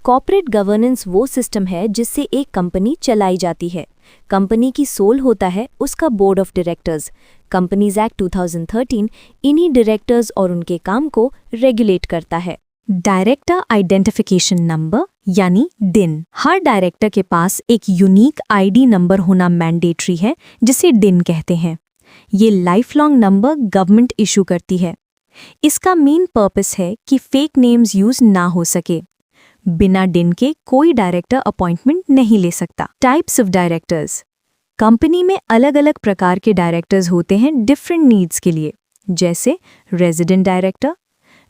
Corporate governance वो system है जिससे एक कंपनी चलाई जाती है। कंपनी की सोल होता है उसका board of directors. Companies act 2013 इन्हीं डायरेक्टर्स और उनके काम को रेगुलेट करता है। डायरेक्टर आइडेंटिफिकेशन नंबर यानी डिन। हर डायरेक्टर के पास एक यूनिक आईडी नंबर होना मैंडेटरी है, जिसे डिन कहते हैं। ये life long number government issue करती है। इसका मेन पर्पस है कि फेक नेम्स यूज ना हो सके। बिना डिन के कोई डायरेक्टर अपॉइंटमेंट नहीं ले सकता। Types of directors. कंपनी में अलग अलग प्रकार के डायरेक्टर्स होते हैं डिफरेंट नीड्स के लिए, जैसे रेजिडेंट डायरेक्टर,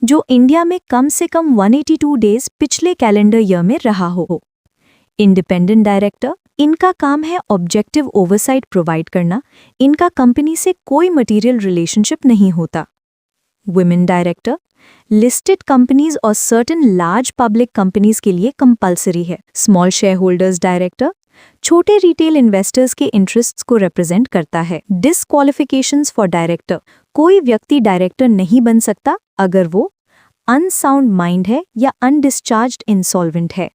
जो इंडिया में कम से कम 182 डेज पिछले कैलेंडर ईयर में रहा हो। इंडिपेंडेंट डायरेक्टर, इनका काम है ऑब्जेक्टिव ओवरसाइट प्रोवाइड करना। इनका कंपनी से कोई मटेरियल रिलेशनशिप नहीं होता। वुमेन डायरेक्टर, लिस्टेड कंपनीज और सर्टेन लार्ज पब्लिक कंपनीज के लिए कंपलसरी है। स्मॉल शेयर होल्डर्स डायरेक्टर, छोटे रिटेल इन्वेस्टर्स के इंटरेस्ट्स को रिप्रेजेंट करता है। डिसक्वालिफिकेशंस फॉर डायरेक्टर, कोई व्यक्ति डायरेक्टर नहीं बन सकता अगर वो अनसाउंड माइंड है या अनडिस्चार्ज्ड इंसॉल्वेंट है,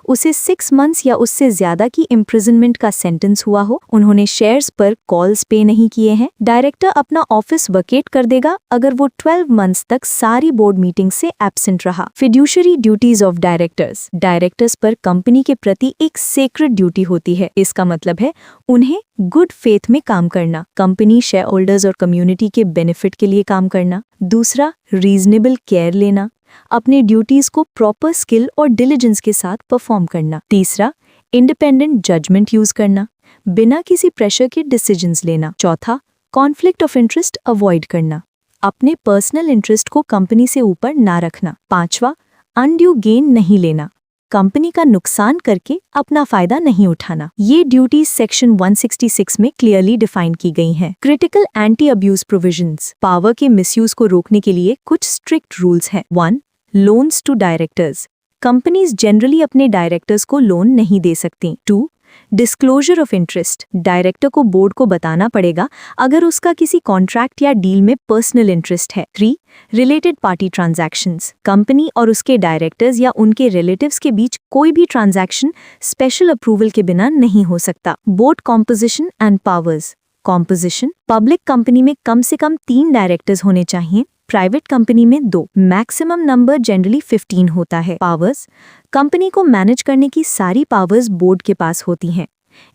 उसे 6 मंथ्स या उससे ज्यादा की इम्प्रिजनमेंट का सेंटेंस हुआ हो, उन्होंने शेयर्स पर कॉल्स पे नहीं किए हैं। डायरेक्टर अपना ऑफिस वकेट कर देगा अगर वो 12 मंथ्स तक सारी बोर्ड मीटिंग से एब्सेंट रहा। Fiduciary duties of directors. Directors पर कंपनी के प्रति एक सेक्रेड ड्यूटी होती है। इसका मतलब है उन्हें गुड फेथ में काम करना, कंपनी, शेयर होल्डर्स और कम्युनिटी के बेनिफिट के लिए काम करना। दूसरा, रीजनेबल केयर लेना, अपने ड्यूटीज को प्रॉपर स्किल और डिलिजेंस के साथ परफॉर्म करना। तीसरा, इंडिपेंडेंट जजमेंट यूज करना, बिना किसी प्रेशर के डिसीजंस लेना। चौथा, कॉन्फ्लिक्ट ऑफ इंटरेस्ट अवॉइड करना, अपने पर्सनल इंटरेस्ट को कंपनी से ऊपर ना रखना। पांचवा, अनड्यू गेन नहीं लेना, कंपनी का नुकसान करके अपना फायदा नहीं उठाना। ये ड्यूटीज सेक्शन 166 में क्लियरली डिफाइन की गई हैं। Critical anti abuse provisions. Power के मिसयूज को रोकने के लिए कुछ स्ट्रिक्ट रूल्स हैं। 1. Loans to directors. Companies generally अपने डायरेक्टर्स को लोन नहीं दे सकती। 2. Disclosure of interest. डायरेक्टर को बोर्ड को बताना पड़ेगा अगर उसका किसी कॉन्ट्रैक्ट या डील में पर्सनल इंटरेस्ट है। 3. Related party transactions. कंपनी और उसके डायरेक्टर्स या उनके रिलेटिव्स के बीच कोई भी ट्रांजैक्शन स्पेशल अप्रूवल के बिना नहीं हो सकता। Board composition and powers. Composition. Public company में कम से कम 3 डायरेक्टर्स होने चाहिए, प्राइवेट कंपनी में 2। मैक्सिमम नंबर जनरली 15 होता है। पावर्स। कंपनी को मैनेज करने की सारी पावर्स बोर्ड के पास होती हैं।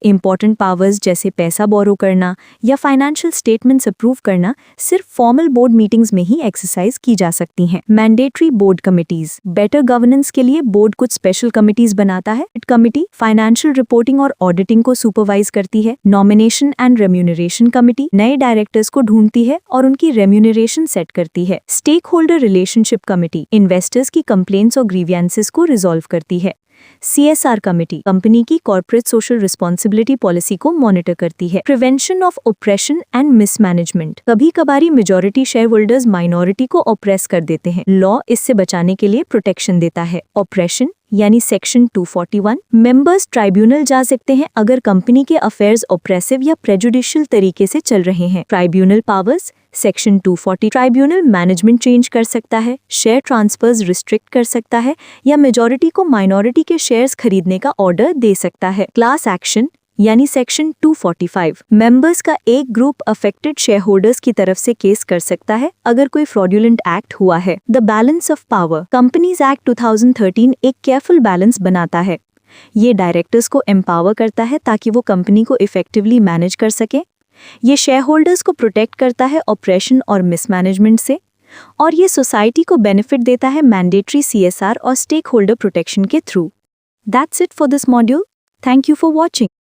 इंपॉर्टेंट पावर्स जैसे पैसा बोरो करना या फाइनेंशियल स्टेटमेंट्स अप्रूव करना सिर्फ फॉर्मल बोर्ड मीटिंग्स में ही एक्सरसाइज की जा सकती हैं। Mandatory board committees. Better governance के लिए बोर्ड कुछ स्पेशल कमिटीज बनाता है। कमिटी फाइनेंशियल रिपोर्टिंग और ऑडिटिंग को सुपरवाइज करती है। नॉमिनेशन एंड रेम्यूनरेशन कमिटी नए डायरेक्टर्स को ढूंढती है और उनकी रेम्यूनरेशन सेट करती है। Stakeholder relationship committee investors की कंप्लेंट्स और ग्रीवियंसेस को रिजॉल्व करती है। CSR कमेटी कंपनी की कॉर्पोरेट सोशल रिस्पॉन्सिबिलिटी पॉलिसी को मॉनिटर करती है। Prevention of operation and mismanagement. कभी कभारी मेजॉरिटी शेयर होल्डर्स माइनॉरिटी को ऑप्रेस कर देते हैं। लॉ इससे बचाने के लिए प्रोटेक्शन देता है। ऑपरेशन यानी सेक्शन 241। मेंबर्स ट्राइब्यूनल जा सकते हैं अगर कंपनी के अफेयर्स ऑप्रेसिव या प्रेजुडिशियल तरीके से चल रहे हैं। Tribunal powers section 240। Tribunal management change कर सकता है, शेयर ट्रांसफर्स रिस्ट्रिक्ट कर सकता है या मेजॉरिटी को माइनॉरिटी के शेयर्स खरीदने का ऑर्डर दे सकता है। क्लास एक्शन यानी सेक्शन 245। मेंबर्स का एक ग्रुप अफेक्टेड शेयर होल्डर्स की तरफ से केस कर सकता है अगर कोई फ्रॉडुलेंट एक्ट हुआ है। The balance of power. Companies act 2013 एक केयरफुल बैलेंस बनाता है। ये डायरेक्टर्स को एम्पावर करता है ताकि वो कंपनी को इफेक्टिवली मैनेज कर सके। ये शेयर होल्डर्स को प्रोटेक्ट करता है ऑपरेशन और मिसमैनेजमेंट से, और ये सोसाइटी को बेनिफिट देता है मैंडेटरी CSR और स्टेक होल्डर प्रोटेक्शन के through. That's it for this module. Thank you for watching.